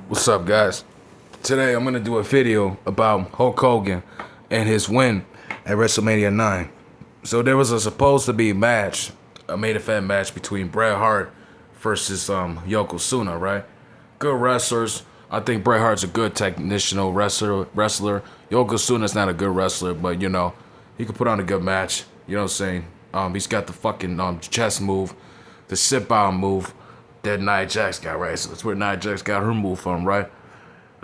What's up, guys? Today I'm gonna do a video about Hulk Hogan and his win at WrestleMania 9. So there was a supposed to be match, a main event match between Bret Hart versus Yokozuna, right? Good wrestlers. I think Bret Hart's a good technical wrestler. Yokozuna's not a good wrestler, but he could put on a good match. You know what I'm saying? He's got the fucking chest move, the sit bound move that Nia Jax got, right? So that's where Nia Jax got her move from, right?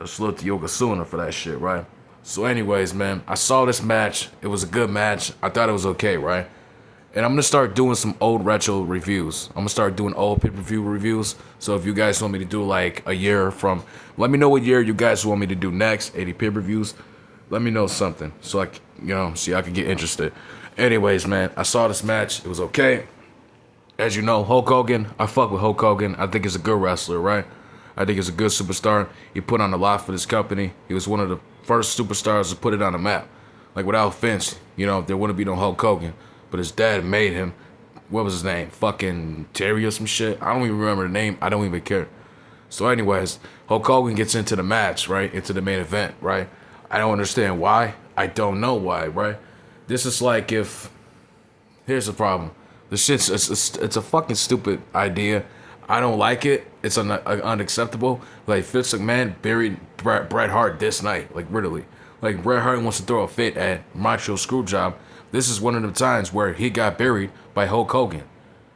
Salute to Yokozuna for that shit, right? So anyways, man, I saw this match. It was a good match. I thought it was okay, right? And I'm gonna start doing some old retro reviews. I'm gonna start doing old pay-per-view reviews. So if you guys want me to do like a year from, let me know what year you guys want me to do next, 80 pay-per-views. Let me know something so see I can get interested. Anyways, man, I saw this match. It was okay. As you know, Hulk Hogan, I fuck with Hulk Hogan. I think he's a good wrestler, right? I think he's a good superstar. He put on a lot for this company. He was one of the first superstars to put it on the map. Like without Vince, there wouldn't be no Hulk Hogan. But his dad made him. What was his name? Fucking Terry or some shit. I don't even remember the name. I don't even care. So anyways, Hulk Hogan gets into the match, right? Into the main event, right? I don't understand why. I don't know why, right? This is like if... Here's the problem. The shit's it's a fucking stupid idea. I don't like it. It's unacceptable. Like Vince McMahon buried Bret Hart this night, like literally. Like Bret Hart wants to throw a fit at Macho Screwjob. This is one of the times where he got buried by Hulk Hogan.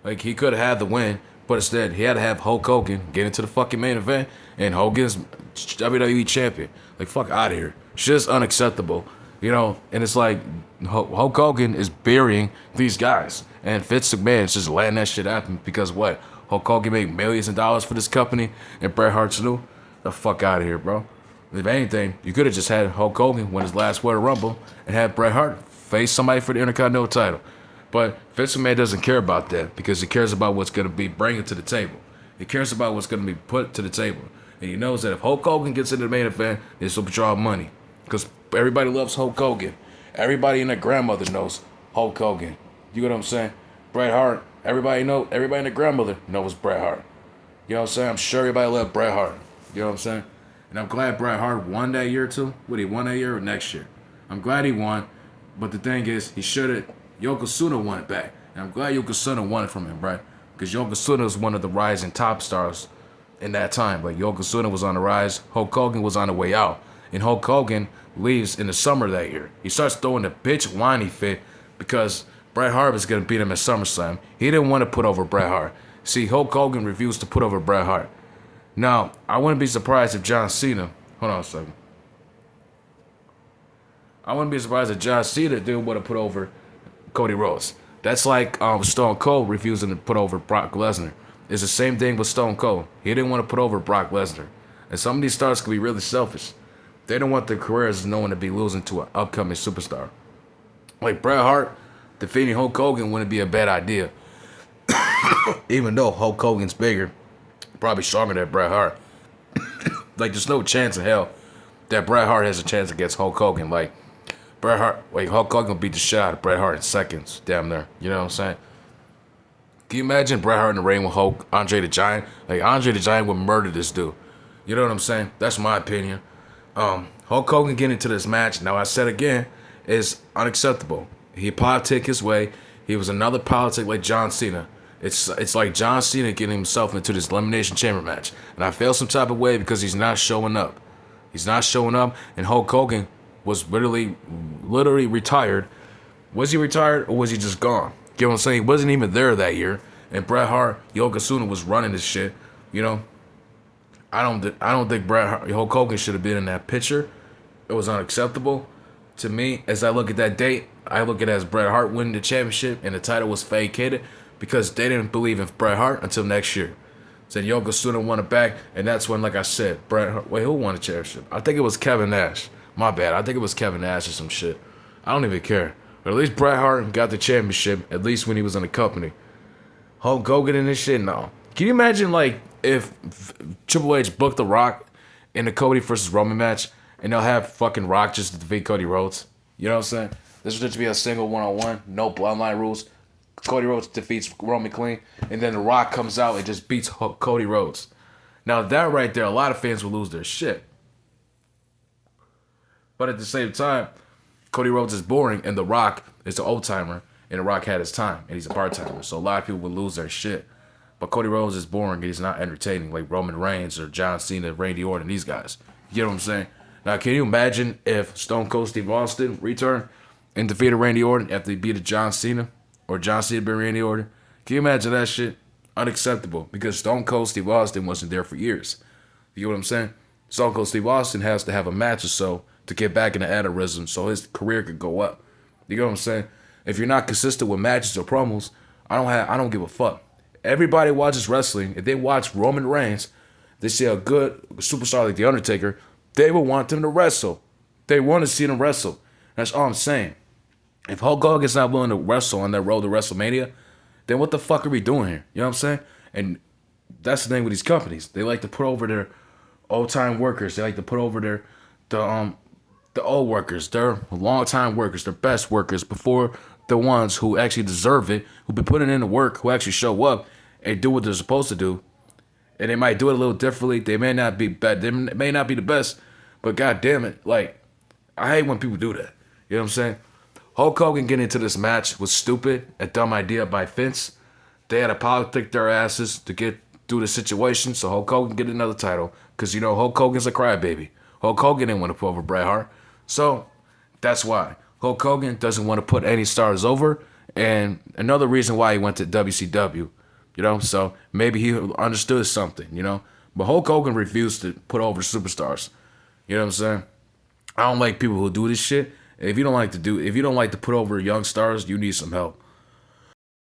Like he could have had the win, but instead he had to have Hulk Hogan get into the fucking main event and Hogan's WWE champion. Like fuck out of here. Shit's unacceptable. And it's like Hulk Hogan is burying these guys, and Vince McMahon is just letting that shit happen because what? Hulk Hogan made millions of dollars for this company, and Bret Hart's new. The fuck out of here, bro. If anything, you could have just had Hulk Hogan win his last Royal Rumble and had Bret Hart face somebody for the Intercontinental title. But Vince McMahon doesn't care about that because he cares about what's going to be bringing to the table. He cares about what's going to be put to the table. And he knows that if Hulk Hogan gets into the main event, this will draw money. Because everybody loves Hulk Hogan. Everybody and their grandmother knows Hulk Hogan. You know what I'm saying? Bret Hart. Everybody and their grandmother knows Bret Hart. You know what I'm saying? I'm sure everybody loved Bret Hart. You know what I'm saying? And I'm glad Bret Hart won that year too. Would he won that year or next year? I'm glad he won. But the thing is, he should have. Yokozuna won it back. And I'm glad Yokozuna won it from him, right? Because Yokozuna was one of the rising top stars in that time. Like Yokozuna was on the rise. Hulk Hogan was on the way out. And Hulk Hogan leaves in the summer that year. He starts throwing the bitch whiny fit because Bret Hart was going to beat him at SummerSlam. He didn't want to put over Bret Hart. See, Hulk Hogan refused to put over Bret Hart. Now, I wouldn't be surprised if John Cena... Hold on a second. I wouldn't be surprised if John Cena didn't want to put over Cody Rhodes. That's like Stone Cold refusing to put over Brock Lesnar. It's the same thing with Stone Cold. He didn't want to put over Brock Lesnar. And some of these stars can be really selfish. They don't want their careers known to be losing to an upcoming superstar. Like Bret Hart defeating Hulk Hogan wouldn't be a bad idea. Even though Hulk Hogan's bigger, probably stronger than Bret Hart. Like there's no chance in hell that Bret Hart has a chance against Hulk Hogan. Like Hulk Hogan beat the shit out of Bret Hart in seconds, damn near. You know what I'm saying? Can you imagine Bret Hart in the ring with Hulk, Andre the Giant? Like Andre the Giant would murder this dude. You know what I'm saying? That's my opinion. Hulk Hogan getting into this match, now I said again, is unacceptable. He politic his way. He was another politic like John Cena. It's like John Cena getting himself into this Elimination Chamber match. And I feel some type of way because he's not showing up. He's not showing up, and Hulk Hogan was literally retired. Was he retired or was he just gone? You know what I'm saying? He wasn't even there that year. And Bret Hart, Yokozuna was running this shit. I don't think Hulk Hogan should have been in that picture. It was unacceptable. To me, as I look at that date, I look at it as Bret Hart winning the championship and the title was vacated because they didn't believe in Bret Hart until next year. So Yokozuna won it back, and that's when, like I said, Bret Hart... Wait, who won the championship? I think it was Kevin Nash. My bad. I think it was Kevin Nash or some shit. I don't even care. But at least Bret Hart got the championship, at least when he was in the company. Hulk Hogan and this shit, no. Can you imagine, like, if Triple H booked The Rock in the Cody versus Roman match, and they'll have fucking Rock just to defeat Cody Rhodes? You know what I'm saying? This would just be a single one-on-one, no bloodline rules. Cody Rhodes defeats Roman clean, and then The Rock comes out and just beats Cody Rhodes. Now that right there, a lot of fans will lose their shit. But at the same time, Cody Rhodes is boring, and The Rock is the old timer, and The Rock had his time, and he's a part timer. So a lot of people will lose their shit. But Cody Rhodes is boring, and he's not entertaining like Roman Reigns or John Cena, Randy Orton, these guys. You get what I'm saying? Now, can you imagine if Stone Cold Steve Austin returned and defeated Randy Orton after he beat John Cena, or John Cena beat Randy Orton? Can you imagine that shit? Unacceptable, because Stone Cold Steve Austin wasn't there for years. You get what I'm saying? Stone Cold Steve Austin has to have a match or so to get back in the aneurysm so his career could go up. You get what I'm saying? If you're not consistent with matches or promos, I don't give a fuck. Everybody watches wrestling. If they watch Roman Reigns, they see a good superstar like The Undertaker, they will want them to wrestle. They want to see them wrestle. That's all I'm saying. If Hulk Hogan's not willing to wrestle on that road to WrestleMania, then what the fuck are we doing here? You know what I'm saying? And that's the thing with these companies. They like to put over their old-time workers. They like to put over the old workers, their long-time workers, their best workers before the ones who actually deserve it, who've been putting in the work, who actually show up and do what they're supposed to do. And they might do it a little differently. They may not be bad. They may not be the best, but god damn it, like, I hate when people do that. You know what I'm saying? Hulk Hogan getting into this match was stupid, a dumb idea by Vince. They had to politic their asses to get through the situation so Hulk Hogan get another title. Because, you know, Hulk Hogan's a crybaby. Hulk Hogan didn't want to put over Bret Hart. So, that's why. Hulk Hogan doesn't want to put any stars over. And another reason why he went to WCW. You know, so maybe he understood something, you know. But Hulk Hogan refused to put over superstars. You know what I'm saying? I don't like people who do this shit. If you don't like to put over young stars, you need some help.